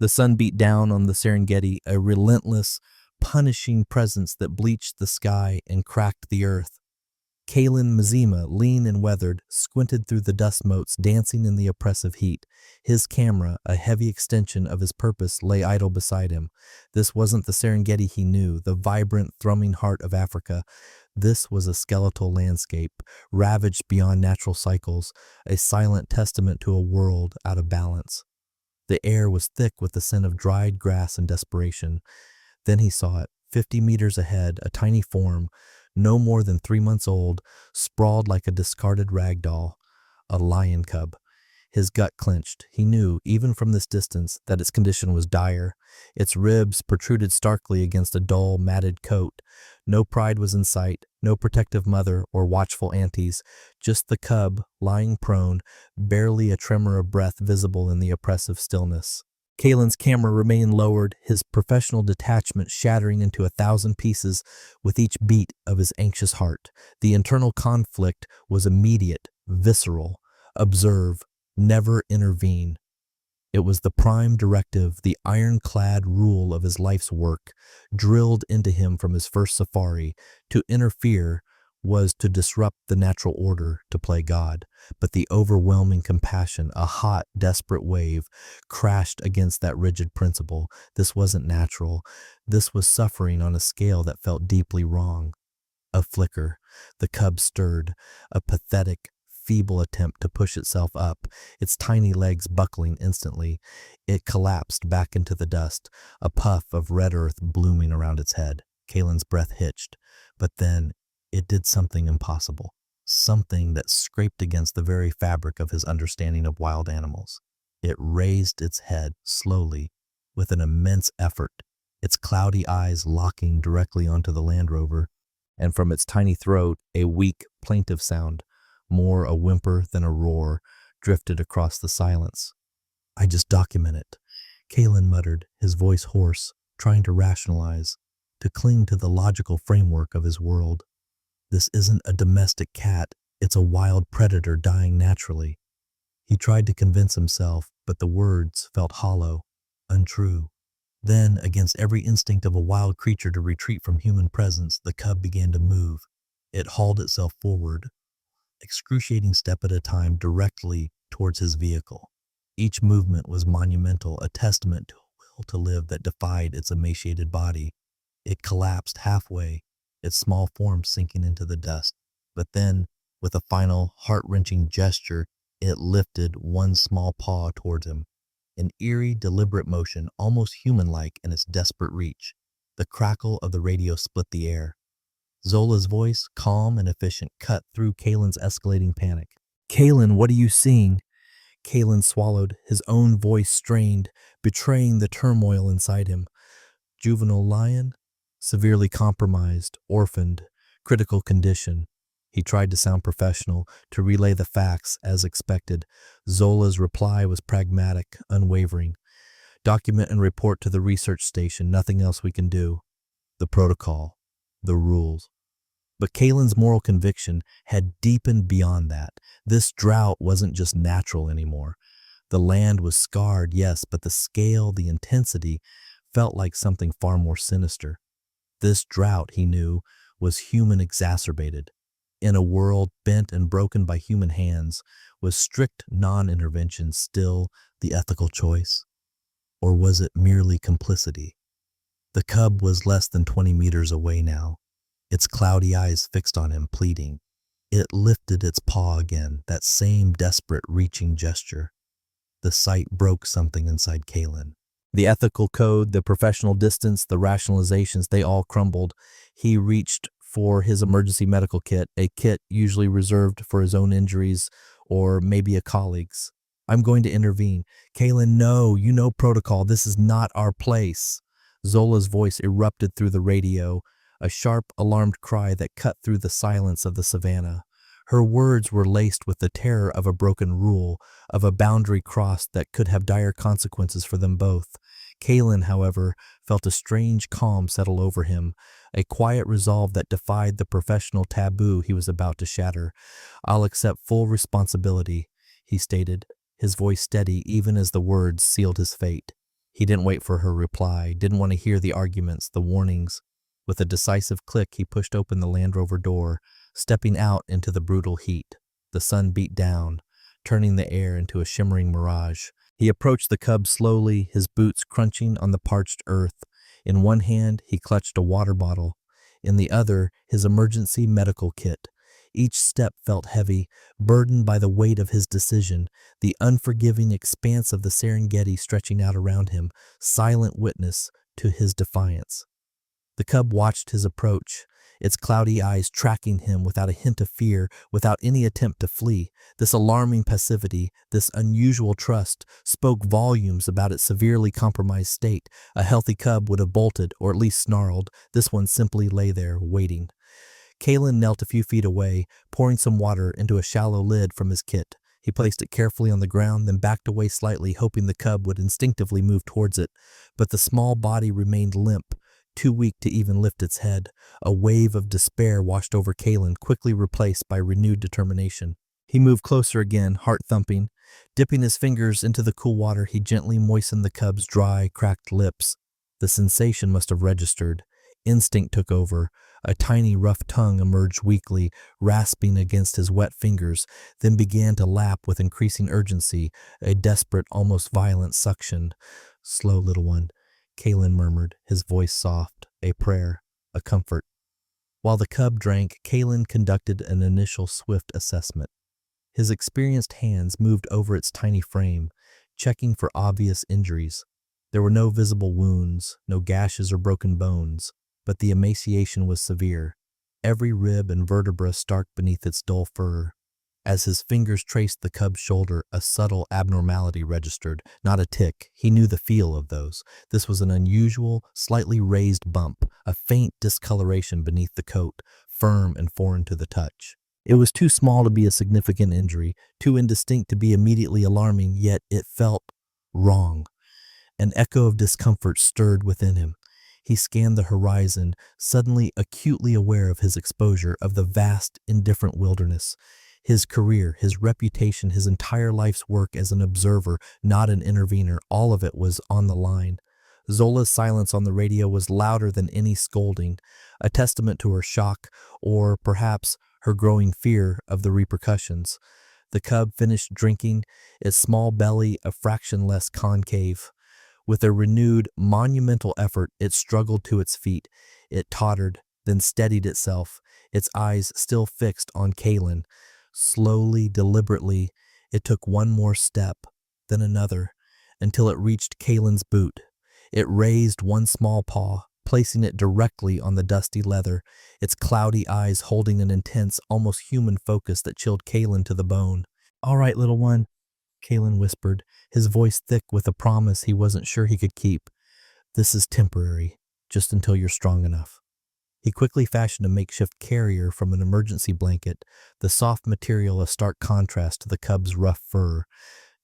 The sun beat down on the Serengeti, a relentless, punishing presence that bleached the sky and cracked the earth. Kalen Mazima, lean and weathered, squinted through the dust motes, dancing in the oppressive heat. His camera, a heavy extension of his purpose, lay idle beside him. This wasn't the Serengeti he knew, the vibrant, thrumming heart of Africa. This was a skeletal landscape, ravaged beyond natural cycles, a silent testament to a world out of balance. The air was thick with the scent of dried grass and desperation. Then he saw it, 50 meters ahead, a tiny form, no more than 3 months old, sprawled like a discarded rag doll, a lion cub. His gut clenched. He knew, even from this distance, that its condition was dire. Its ribs protruded starkly against a dull, matted coat. No pride was in sight, no protective mother or watchful aunties, just the cub, lying prone, barely a tremor of breath visible in the oppressive stillness. Kalen's camera remained lowered, his professional detachment shattering into 1,000 pieces with each beat of his anxious heart. The internal conflict was immediate, visceral. Observe, never intervene. It was the prime directive, the ironclad rule of his life's work, drilled into him from his first safari. To interfere was to disrupt the natural order, to play God. But the overwhelming compassion, a hot, desperate wave, crashed against that rigid principle. This wasn't natural. This was suffering on a scale that felt deeply wrong. A flicker. The cub stirred, a pathetic, feeble attempt to push itself up, its tiny legs buckling instantly. It collapsed back into the dust, a puff of red earth blooming around its head. Kalen's breath hitched, but then it did something impossible, something that scraped against the very fabric of his understanding of wild animals. It raised its head slowly, with an immense effort, its cloudy eyes locking directly onto the Land Rover, and from its tiny throat a weak, plaintive sound, more a whimper than a roar, drifted across the silence. "I just document it," Kalen muttered, his voice hoarse, trying to rationalize, to cling to the logical framework of his world. "This isn't a domestic cat, it's a wild predator dying naturally." He tried to convince himself, but the words felt hollow, untrue. Then, against every instinct of a wild creature to retreat from human presence, the cub began to move. It hauled itself forward, excruciating step at a time, directly towards his vehicle. Each movement was monumental, a testament to a will to live that defied its emaciated body. It collapsed halfway, its small form sinking into the dust. But then, with a final, heart-wrenching gesture, it lifted one small paw towards him. An eerie, deliberate motion, almost human-like in its desperate reach. The crackle of the radio split the air. Zola's voice, calm and efficient, cut through Kalen's escalating panic. "Kalen, what are you seeing?" Kalen swallowed, his own voice strained, betraying the turmoil inside him. "Juvenile lion? Severely compromised, orphaned, critical condition." He tried to sound professional, to relay the facts as expected. Zola's reply was pragmatic, unwavering. "Document and report to the research station, nothing else we can do." The protocol, the rules. But Kalen's moral conviction had deepened beyond that. This drought wasn't just natural anymore. The land was scarred, yes, but the scale, the intensity, felt like something far more sinister. This drought, he knew, was human exacerbated. In a world bent and broken by human hands, was strict non-intervention still the ethical choice? Or was it merely complicity? The cub was less than 20 meters away now, its cloudy eyes fixed on him, pleading. It lifted its paw again, that same desperate reaching gesture. The sight broke something inside Kalen. The ethical code, the professional distance, the rationalizations, they all crumbled. He reached for his emergency medical kit, a kit usually reserved for his own injuries or maybe a colleague's. "I'm going to intervene." "Kalen, no, you know protocol. This is not our place." Zola's voice erupted through the radio, a sharp, alarmed cry that cut through the silence of the savannah. Her words were laced with the terror of a broken rule, of a boundary crossed that could have dire consequences for them both. Kalen, however, felt a strange calm settle over him, a quiet resolve that defied the professional taboo he was about to shatter. "I'll accept full responsibility," he stated, his voice steady even as the words sealed his fate. He didn't wait for her reply, didn't want to hear the arguments, the warnings. With a decisive click, he pushed open the Land Rover door, stepping out into the brutal heat. The sun beat down, turning the air into a shimmering mirage. He approached the cub slowly, his boots crunching on the parched earth. In one hand, he clutched a water bottle. In the other, his emergency medical kit. Each step felt heavy, burdened by the weight of his decision, the unforgiving expanse of the Serengeti stretching out around him, silent witness to his defiance. The cub watched his approach, its cloudy eyes tracking him without a hint of fear, without any attempt to flee. This alarming passivity, this unusual trust, spoke volumes about its severely compromised state. A healthy cub would have bolted, or at least snarled. This one simply lay there, waiting. Kalen knelt a few feet away, pouring some water into a shallow lid from his kit. He placed it carefully on the ground, then backed away slightly, hoping the cub would instinctively move towards it. But the small body remained limp, too weak to even lift its head. A wave of despair washed over Kalen, quickly replaced by renewed determination. He moved closer again, heart thumping. Dipping his fingers into the cool water, he gently moistened the cub's dry, cracked lips. The sensation must have registered. Instinct took over. A tiny, rough tongue emerged weakly, rasping against his wet fingers, then began to lap with increasing urgency, a desperate, almost violent suction. "Slow, little one," Kalen murmured, his voice soft, a prayer, a comfort. While the cub drank, Kalen conducted an initial swift assessment. His experienced hands moved over its tiny frame, checking for obvious injuries. There were no visible wounds, no gashes or broken bones, but the emaciation was severe, every rib and vertebra stark beneath its dull fur. As his fingers traced the cub's shoulder, a subtle abnormality registered, not a tick. He knew the feel of those. This was an unusual, slightly raised bump, a faint discoloration beneath the coat, firm and foreign to the touch. It was too small to be a significant injury, too indistinct to be immediately alarming, yet it felt wrong. An echo of discomfort stirred within him. He scanned the horizon, suddenly acutely aware of his exposure, of the vast, indifferent wilderness. His career, his reputation, his entire life's work as an observer, not an intervener, all of it was on the line. Zola's silence on the radio was louder than any scolding, a testament to her shock, or perhaps her growing fear of the repercussions. The cub finished drinking, its small belly a fraction less concave. With a renewed, monumental effort, it struggled to its feet. It tottered, then steadied itself, its eyes still fixed on Kalen. Slowly, deliberately, it took one more step, then another, until it reached Kalen's boot. It raised one small paw, placing it directly on the dusty leather, its cloudy eyes holding an intense, almost human focus that chilled Kalen to the bone. "All right, little one," Kalen whispered, his voice thick with a promise he wasn't sure he could keep. "This is temporary, just until you're strong enough." He quickly fashioned a makeshift carrier from an emergency blanket, the soft material a stark contrast to the cub's rough fur.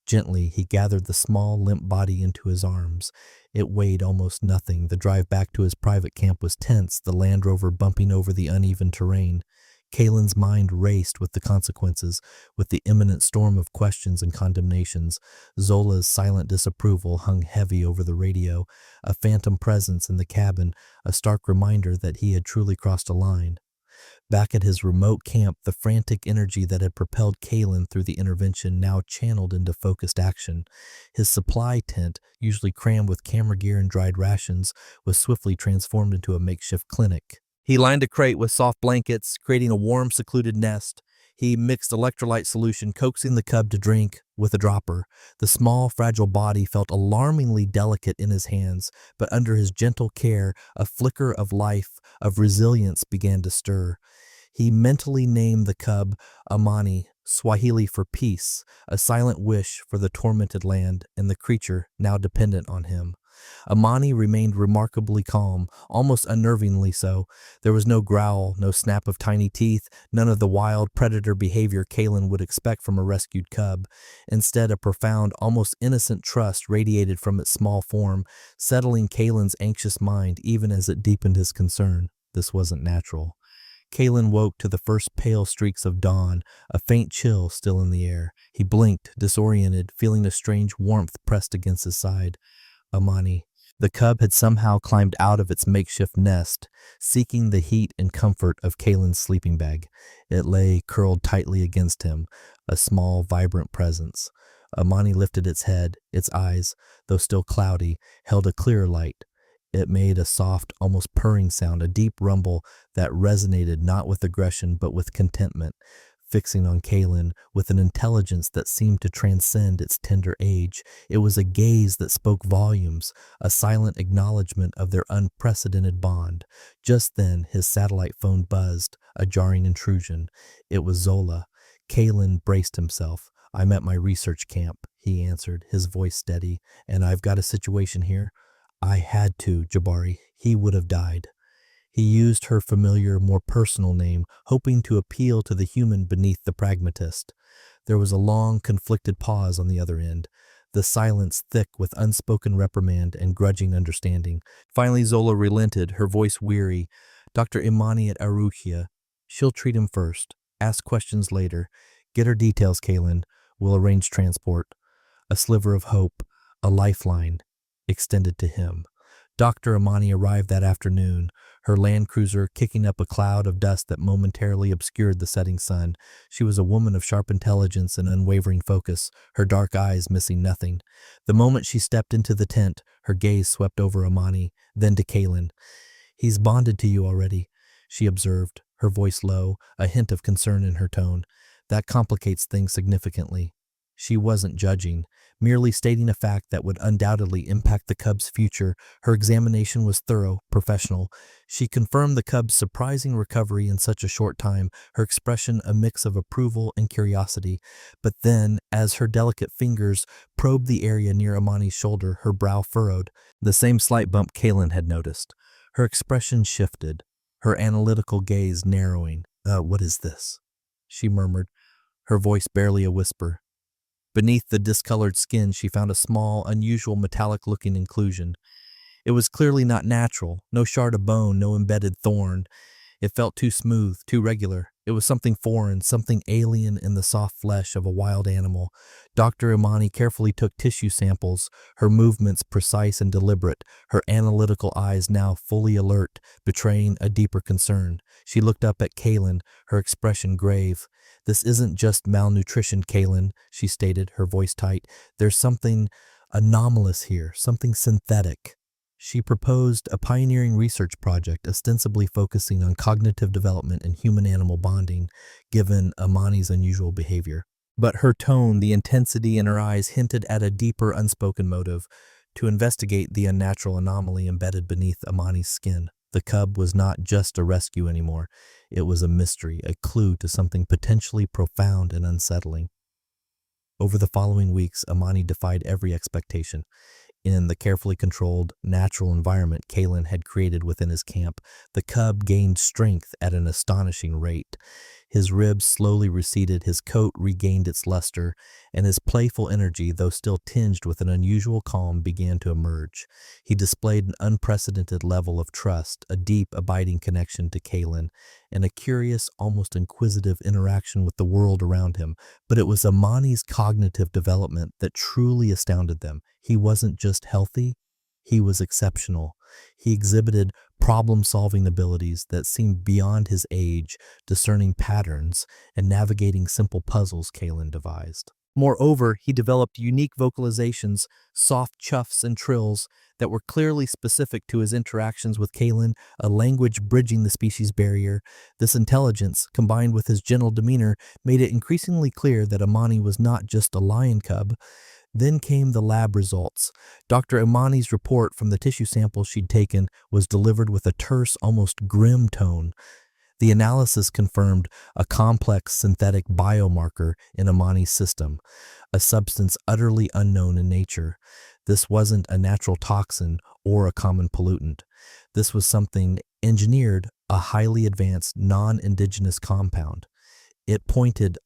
Gently, he gathered the small, limp body into his arms. It weighed almost nothing. The drive back to his private camp was tense, the Land Rover bumping over the uneven terrain. Kalen's mind raced with the consequences, with the imminent storm of questions and condemnations. Zola's silent disapproval hung heavy over the radio, a phantom presence in the cabin, a stark reminder that he had truly crossed a line. Back at his remote camp, the frantic energy that had propelled Kalen through the intervention now channeled into focused action. His supply tent, usually crammed with camera gear and dried rations, was swiftly transformed into a makeshift clinic. He lined a crate with soft blankets, creating a warm, secluded nest. He mixed electrolyte solution, coaxing the cub to drink with a dropper. The small, fragile body felt alarmingly delicate in his hands, but under his gentle care, a flicker of life, of resilience began to stir. He mentally named the cub Amani, Swahili for peace, a silent wish for the tormented land and the creature now dependent on him. Amani remained remarkably calm, almost unnervingly so. There was no growl, no snap of tiny teeth, none of the wild predator behavior Kalen would expect from a rescued cub. Instead, a profound, almost innocent trust radiated from its small form, settling Kalen's anxious mind even as it deepened his concern. This wasn't natural. Kalen woke to the first pale streaks of dawn, a faint chill still in the air. He blinked, disoriented, feeling a strange warmth pressed against his side. Amani. The cub had somehow climbed out of its makeshift nest, seeking the heat and comfort of Kalen's sleeping bag. It lay curled tightly against him, a small, vibrant presence. Amani lifted its head. Its eyes, though still cloudy, held a clearer light. It made a soft, almost purring sound, a deep rumble that resonated not with aggression but with contentment, fixing on Kalen with an intelligence that seemed to transcend its tender age. It was a gaze that spoke volumes, a silent acknowledgement of their unprecedented bond. Just then, his satellite phone buzzed, a jarring intrusion. It was Zola. Kalen braced himself. "I'm at my research camp," he answered, his voice steady, "and I've got a situation here." "I had to, Jabari. He would have died." He used her familiar, more personal name, hoping to appeal to the human beneath the pragmatist. There was a long, conflicted pause on the other end, the silence thick with unspoken reprimand and grudging understanding. Finally, Zola relented, her voice weary. "Dr. Imani at Arukia. She'll treat him first. Ask questions later. Get her details, Kalen. We'll arrange transport." A sliver of hope, a lifeline, extended to him. Dr. Imani arrived that afternoon, her Land Cruiser kicking up a cloud of dust that momentarily obscured the setting sun. She was a woman of sharp intelligence and unwavering focus, her dark eyes missing nothing. The moment she stepped into the tent, her gaze swept over Imani, then to Kalen. "He's bonded to you already," she observed, her voice low, a hint of concern in her tone. "That complicates things significantly." She wasn't judging, merely stating a fact that would undoubtedly impact the cub's future. Her examination was thorough, professional. She confirmed the cub's surprising recovery in such a short time, her expression a mix of approval and curiosity. But then, as her delicate fingers probed the area near Amani's shoulder, her brow furrowed, the same slight bump Kalen had noticed. Her expression shifted, her analytical gaze narrowing. What is this?" she murmured, her voice barely a whisper. Beneath the discolored skin, she found a small, unusual metallic-looking inclusion. It was clearly not natural, no shard of bone, no embedded thorn. It felt too smooth, too regular. It was something foreign, something alien in the soft flesh of a wild animal. Dr. Imani carefully took tissue samples, her movements precise and deliberate, her analytical eyes now fully alert, betraying a deeper concern. She looked up at Kalen, her expression grave. "This isn't just malnutrition, Kalen," she stated, her voice tight. "There's something anomalous here, something synthetic." She proposed a pioneering research project ostensibly focusing on cognitive development and human-animal bonding, given Amani's unusual behavior. But her tone, the intensity in her eyes hinted at a deeper unspoken motive, to investigate the unnatural anomaly embedded beneath Amani's skin. The cub was not just a rescue anymore. It was a mystery, a clue to something potentially profound and unsettling. Over the following weeks, Amani defied every expectation. In the carefully controlled, natural environment Kalen had created within his camp, the cub gained strength at an astonishing rate. His ribs slowly receded, his coat regained its luster, and his playful energy, though still tinged with an unusual calm, began to emerge. He displayed an unprecedented level of trust, a deep, abiding connection to Kalen, and a curious, almost inquisitive interaction with the world around him. But it was Amani's cognitive development that truly astounded them. He wasn't just healthy, he was exceptional. He exhibited problem-solving abilities that seemed beyond his age, discerning patterns and navigating simple puzzles Kalen devised. Moreover, he developed unique vocalizations, soft chuffs and trills that were clearly specific to his interactions with Kalen, a language bridging the species barrier. This intelligence, combined with his gentle demeanor, made it increasingly clear that Amani was not just a lion cub. Then came the lab results. Dr. Imani's report from the tissue samples she'd taken was delivered with a terse, almost grim tone. The analysis confirmed a complex synthetic biomarker in Imani's system, a substance utterly unknown in nature. This wasn't a natural toxin or a common pollutant. This was something engineered, a highly advanced, non-indigenous compound. It pointed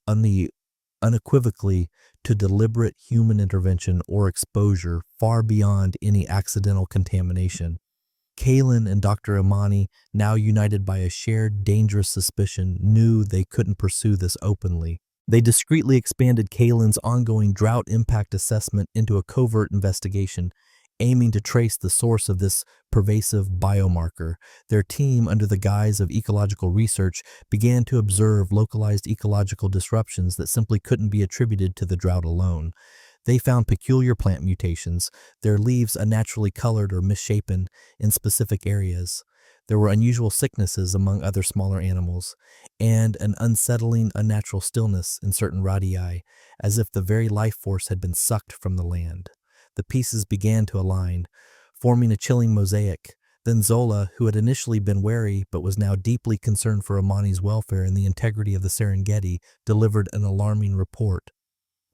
unequivocally to deliberate human intervention or exposure far beyond any accidental contamination. Kalen and Dr. Imani, now united by a shared dangerous suspicion, knew they couldn't pursue this openly. They discreetly expanded Kalen's ongoing drought impact assessment into a covert investigation, Aiming to trace the source of this pervasive biomarker, their team, under the guise of ecological research, began to observe localized ecological disruptions that simply couldn't be attributed to the drought alone. They found peculiar plant mutations, their leaves unnaturally colored or misshapen in specific areas. There were unusual sicknesses among other smaller animals, and an unsettling, unnatural stillness in certain radii, as if the very life force had been sucked from the land. The pieces began to align, forming a chilling mosaic. Then Zola, who had initially been wary but was now deeply concerned for Amani's welfare and the integrity of the Serengeti, delivered an alarming report.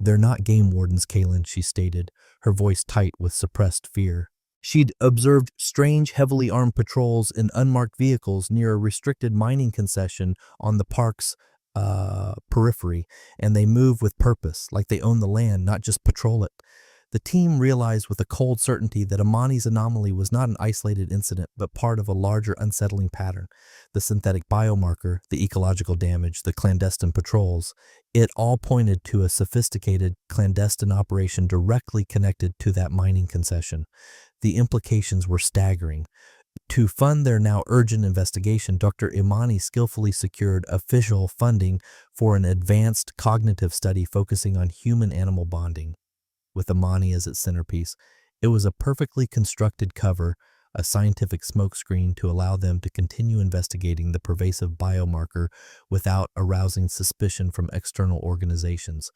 "They're not game wardens, Kaylin," she stated, her voice tight with suppressed fear. She'd observed strange, heavily armed patrols in unmarked vehicles near a restricted mining concession on the park's periphery, and they move with purpose, like they own the land, not just patrol it. The team realized with a cold certainty that Amani's anomaly was not an isolated incident, but part of a larger unsettling pattern. The synthetic biomarker, the ecological damage, the clandestine patrols, it all pointed to a sophisticated clandestine operation directly connected to that mining concession. The implications were staggering. To fund their now urgent investigation, Dr. Imani skillfully secured official funding for an advanced cognitive study focusing on human-animal bonding. With Imani as its centerpiece, it was a perfectly constructed cover, a scientific smokescreen to allow them to continue investigating the pervasive biomarker without arousing suspicion from external organizations.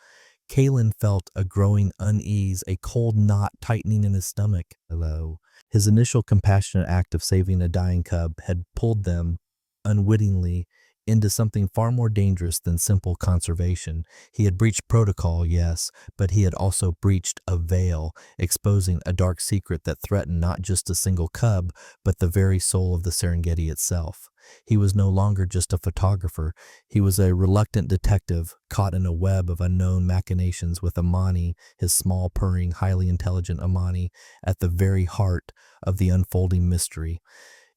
Kaylin felt a growing unease, a cold knot tightening in his stomach. Hello. His initial compassionate act of saving a dying cub had pulled them, unwittingly, into something far more dangerous than simple conservation. He had breached protocol, yes, but he had also breached a veil, exposing a dark secret that threatened not just a single cub, but the very soul of the Serengeti itself. He was no longer just a photographer. He was a reluctant detective caught in a web of unknown machinations with Imani, his small, purring, highly intelligent Imani, at the very heart of the unfolding mystery.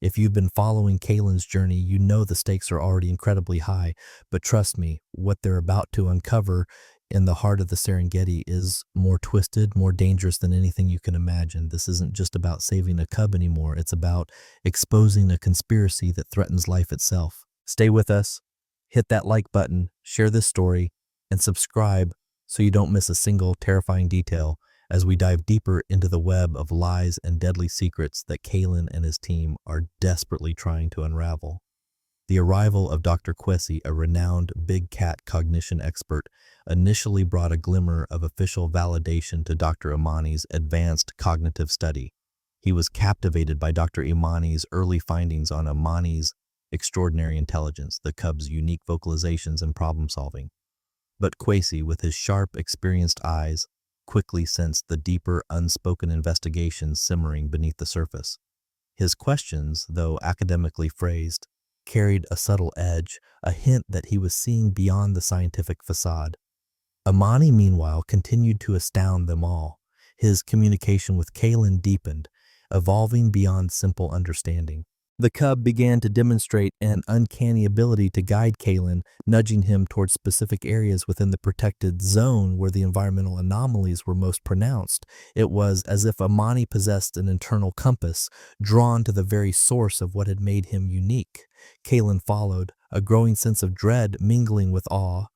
If you've been following Kaylin's journey, you know the stakes are already incredibly high, but trust me, what they're about to uncover in the heart of the Serengeti is more twisted, more dangerous than anything you can imagine. This isn't just about saving a cub anymore. It's about exposing a conspiracy that threatens life itself. Stay with us, hit that like button, share this story, and subscribe so you don't miss a single terrifying detail as we dive deeper into the web of lies and deadly secrets that Kaylin and his team are desperately trying to unravel. The arrival of Dr. Kwesi, a renowned big cat cognition expert, initially brought a glimmer of official validation to Dr. Imani's advanced cognitive study. He was captivated by Dr. Imani's early findings on Imani's extraordinary intelligence, the cub's unique vocalizations and problem solving. But Kwesi, with his sharp, experienced eyes, quickly sensed the deeper, unspoken investigation simmering beneath the surface. His questions, though academically phrased, carried a subtle edge, a hint that he was seeing beyond the scientific facade. Imani, meanwhile, continued to astound them all. His communication with Kaylin deepened, evolving beyond simple understanding. The cub began to demonstrate an uncanny ability to guide Kaylin, nudging him towards specific areas within the protected zone where the environmental anomalies were most pronounced. It was as if Imani possessed an internal compass, drawn to the very source of what had made him unique. Kaylin followed, a growing sense of dread mingling with awe.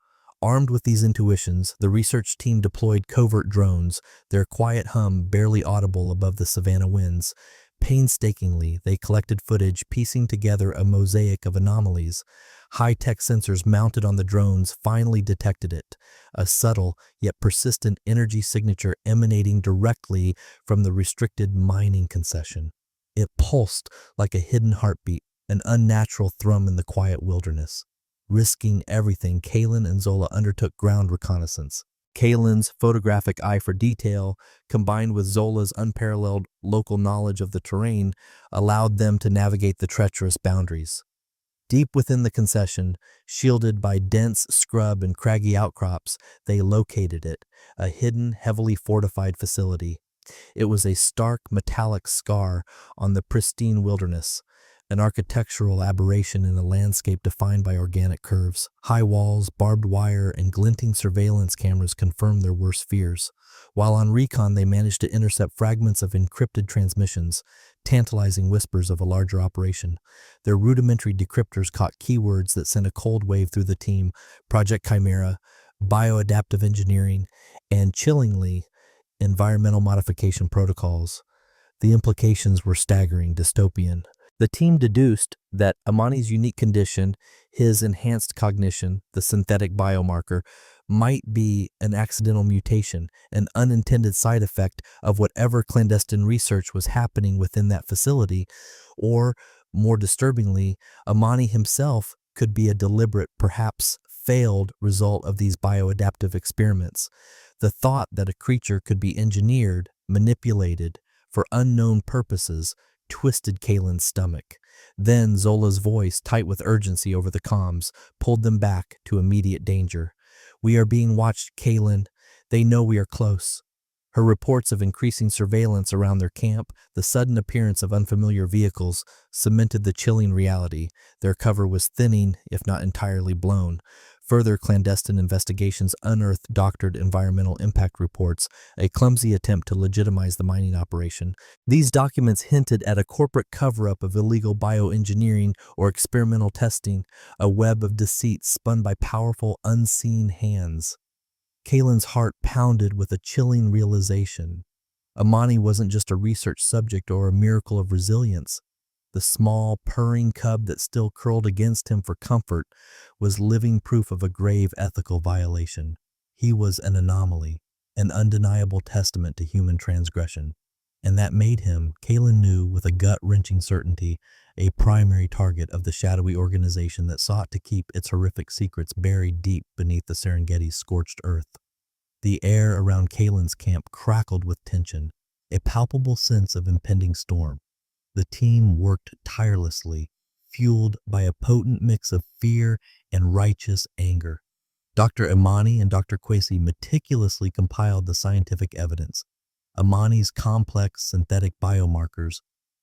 Armed with these intuitions, the research team deployed covert drones, their quiet hum barely audible above the savannah winds. Painstakingly, they collected footage, piecing together a mosaic of anomalies. High-tech sensors mounted on the drones finally detected it, a subtle yet persistent energy signature emanating directly from the restricted mining concession. It pulsed like a hidden heartbeat, an unnatural thrum in the quiet wilderness. Risking everything, Kaylin and Zola undertook ground reconnaissance. Kaylin's photographic eye for detail, combined with Zola's unparalleled local knowledge of the terrain, allowed them to navigate the treacherous boundaries. Deep within the concession, shielded by dense scrub and craggy outcrops, they located it, a hidden, heavily fortified facility. It was a stark, metallic scar on the pristine wilderness, an architectural aberration in a landscape defined by organic curves. High walls, barbed wire, and glinting surveillance cameras confirmed their worst fears. While on recon, they managed to intercept fragments of encrypted transmissions, tantalizing whispers of a larger operation. Their rudimentary decryptors caught keywords that sent a cold wave through the team: Project Chimera, bioadaptive engineering, and, chillingly, environmental modification protocols. The implications were staggering, dystopian. The team deduced that Amani's unique condition, his enhanced cognition, the synthetic biomarker, might be an accidental mutation, an unintended side effect of whatever clandestine research was happening within that facility, or, more disturbingly, Amani himself could be a deliberate, perhaps failed result of these bioadaptive experiments. The thought that a creature could be engineered, manipulated, for unknown purposes, twisted Kalen's stomach. Then Zola's voice, tight with urgency over the comms, pulled them back to immediate danger. "We are being watched, Kalen. They know we are close." Her reports of increasing surveillance around their camp, the sudden appearance of unfamiliar vehicles, cemented the chilling reality. Their cover was thinning, if not entirely blown. Further clandestine investigations unearthed doctored environmental impact reports, a clumsy attempt to legitimize the mining operation. These documents hinted at a corporate cover-up of illegal bioengineering or experimental testing, a web of deceit spun by powerful, unseen hands. Kalen's heart pounded with a chilling realization. Amani wasn't just a research subject or a miracle of resilience. The small, purring cub that still curled against him for comfort was living proof of a grave ethical violation. He was an anomaly, an undeniable testament to human transgression. And that made him, Kalen knew with a gut-wrenching certainty, a primary target of the shadowy organization that sought to keep its horrific secrets buried deep beneath the Serengeti's scorched earth. The air around Kalen's camp crackled with tension, a palpable sense of impending storm. The team worked tirelessly, fueled by a potent mix of fear and righteous anger. Dr. Imani and Dr. Kwesi meticulously compiled the scientific evidence. Imani's complex synthetic biomarkers,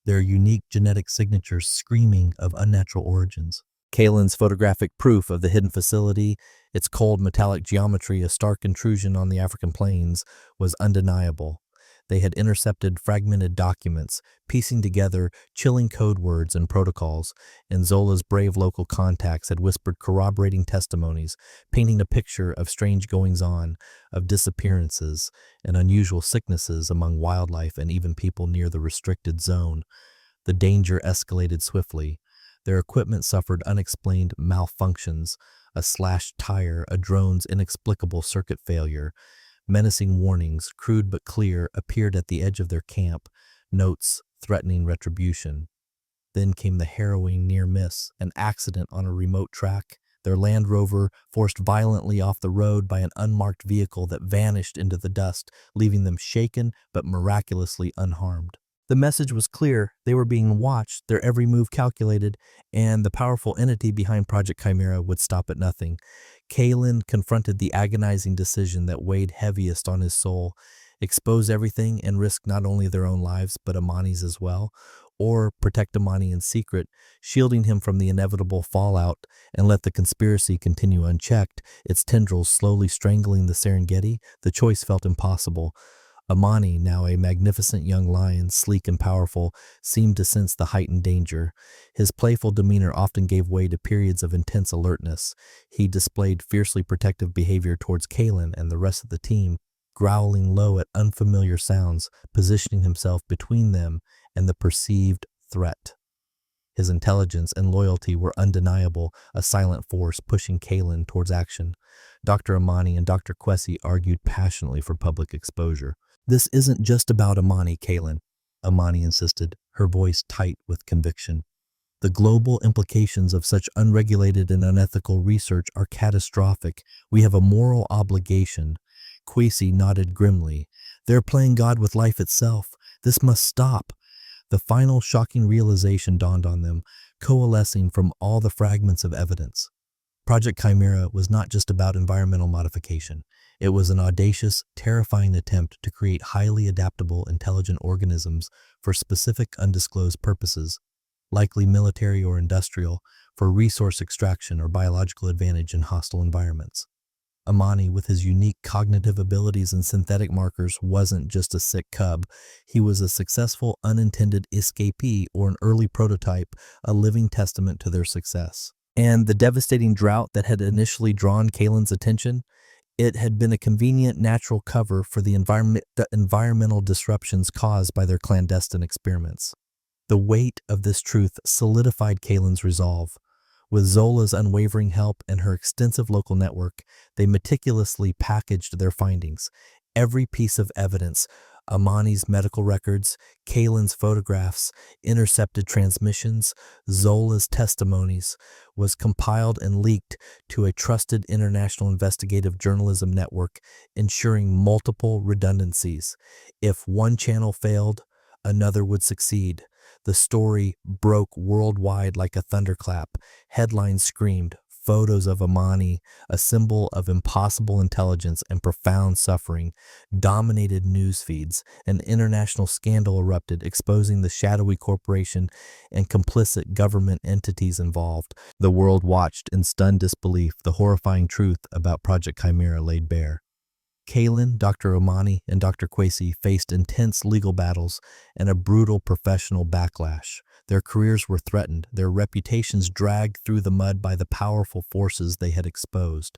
their unique genetic signatures screaming of unnatural origins. Kalen's photographic proof of the hidden facility, its cold metallic geometry, a stark intrusion on the African plains, was undeniable. They had intercepted fragmented documents, piecing together chilling code words and protocols, and Zola's brave local contacts had whispered corroborating testimonies, painting a picture of strange goings-on, of disappearances, and unusual sicknesses among wildlife and even people near the restricted zone. The danger escalated swiftly. Their equipment suffered unexplained malfunctions, a slashed tire, a drone's inexplicable circuit failure. Menacing warnings, crude but clear, appeared at the edge of their camp, notes threatening retribution. Then came the harrowing near miss, an accident on a remote track, their Land Rover forced violently off the road by an unmarked vehicle that vanished into the dust, leaving them shaken but miraculously unharmed. The message was clear: they were being watched, their every move calculated, and the powerful entity behind Project Chimera would stop at nothing. Kalen confronted the agonizing decision that weighed heaviest on his soul: expose everything and risk not only their own lives but Amani's as well, or protect Amani in secret, shielding him from the inevitable fallout, and let the conspiracy continue unchecked, its tendrils slowly strangling the Serengeti. The choice felt impossible. Amani, now a magnificent young lion, sleek and powerful, seemed to sense the heightened danger. His playful demeanor often gave way to periods of intense alertness. He displayed fiercely protective behavior towards Kalen and the rest of the team, growling low at unfamiliar sounds, positioning himself between them and the perceived threat. His intelligence and loyalty were undeniable, a silent force pushing Kalen towards action. Dr. Imani and Dr. Kwesi argued passionately for public exposure. "This isn't just about Amani, Kalen," Imani insisted, her voice tight with conviction. "The global implications of such unregulated and unethical research are catastrophic. We have a moral obligation." Kwesi nodded grimly. "They're playing God with life itself. This must stop." The final shocking realization dawned on them, coalescing from all the fragments of evidence. Project Chimera was not just about environmental modification. It was an audacious, terrifying attempt to create highly adaptable, intelligent organisms for specific undisclosed purposes. likely military or industrial, for resource extraction or biological advantage in hostile environments. Amani, with his unique cognitive abilities and synthetic markers, wasn't just a sick cub. He was a successful unintended escapee or an early prototype, a living testament to their success. And the devastating drought that had initially drawn Kalen's attention, it had been a convenient natural cover for the environmental disruptions caused by their clandestine experiments. The weight of this truth solidified Kalen's resolve. With Zola's unwavering help and her extensive local network, they meticulously packaged their findings. Every piece of evidence, Amani's medical records, Kalen's photographs, intercepted transmissions, Zola's testimonies, was compiled and leaked to a trusted international investigative journalism network, ensuring multiple redundancies. If one channel failed, another would succeed. The story broke worldwide like a thunderclap. Headlines screamed, photos of Amani, a symbol of impossible intelligence and profound suffering, dominated news feeds. An international scandal erupted, exposing the shadowy corporation and complicit government entities involved. The world watched in stunned disbelief, the horrifying truth about Project Chimera laid bare. Kalen, Dr. Amani, and Dr. Kwesi faced intense legal battles and a brutal professional backlash. Their careers were threatened, their reputations dragged through the mud by the powerful forces they had exposed.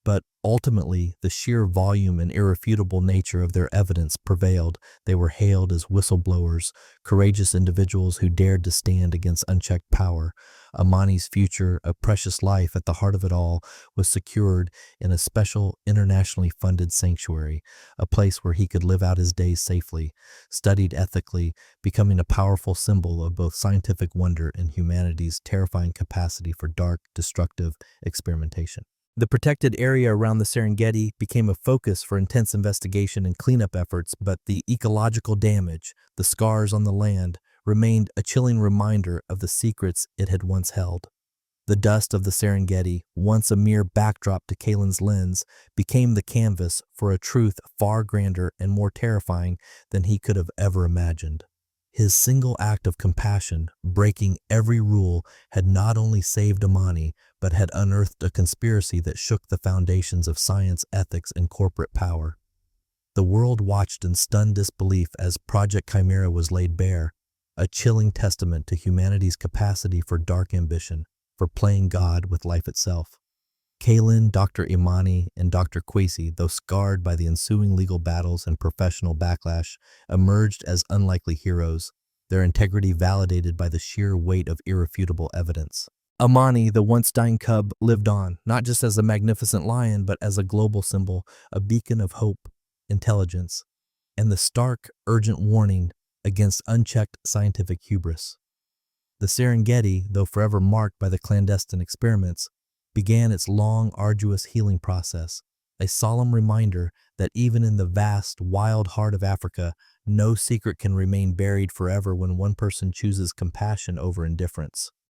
But ultimately, the sheer volume and irrefutable nature of their evidence prevailed. They were hailed as whistleblowers, courageous individuals who dared to stand against unchecked power. Amani's future, a precious life at the heart of it all, was secured in a special internationally funded sanctuary, a place where he could live out his days safely, studied ethically, becoming a powerful symbol of both scientific wonder and humanity's terrifying capacity for dark, destructive experimentation. The protected area around the Serengeti became a focus for intense investigation and cleanup efforts, but the ecological damage, the scars on the land, remained a chilling reminder of the secrets it had once held. The dust of the Serengeti, once a mere backdrop to Kalen's lens, became the canvas for a truth far grander and more terrifying than he could have ever imagined. His single act of compassion, breaking every rule, had not only saved Amani, but had unearthed a conspiracy that shook the foundations of science, ethics, and corporate power. The world watched in stunned disbelief as Project Chimera was laid bare, a chilling testament to humanity's capacity for dark ambition, for playing God with life itself. Kalen, Dr. Imani, and Dr. Kwesi, though scarred by the ensuing legal battles and professional backlash, emerged as unlikely heroes, their integrity validated by the sheer weight of irrefutable evidence. Amani, the once dying cub, lived on, not just as a magnificent lion, but as a global symbol, a beacon of hope, intelligence, and the stark, urgent warning against unchecked scientific hubris. The Serengeti, though forever marked by the clandestine experiments, began its long, arduous healing process, a solemn reminder that even in the vast, wild heart of Africa, no secret can remain buried forever when one person chooses compassion over indifference.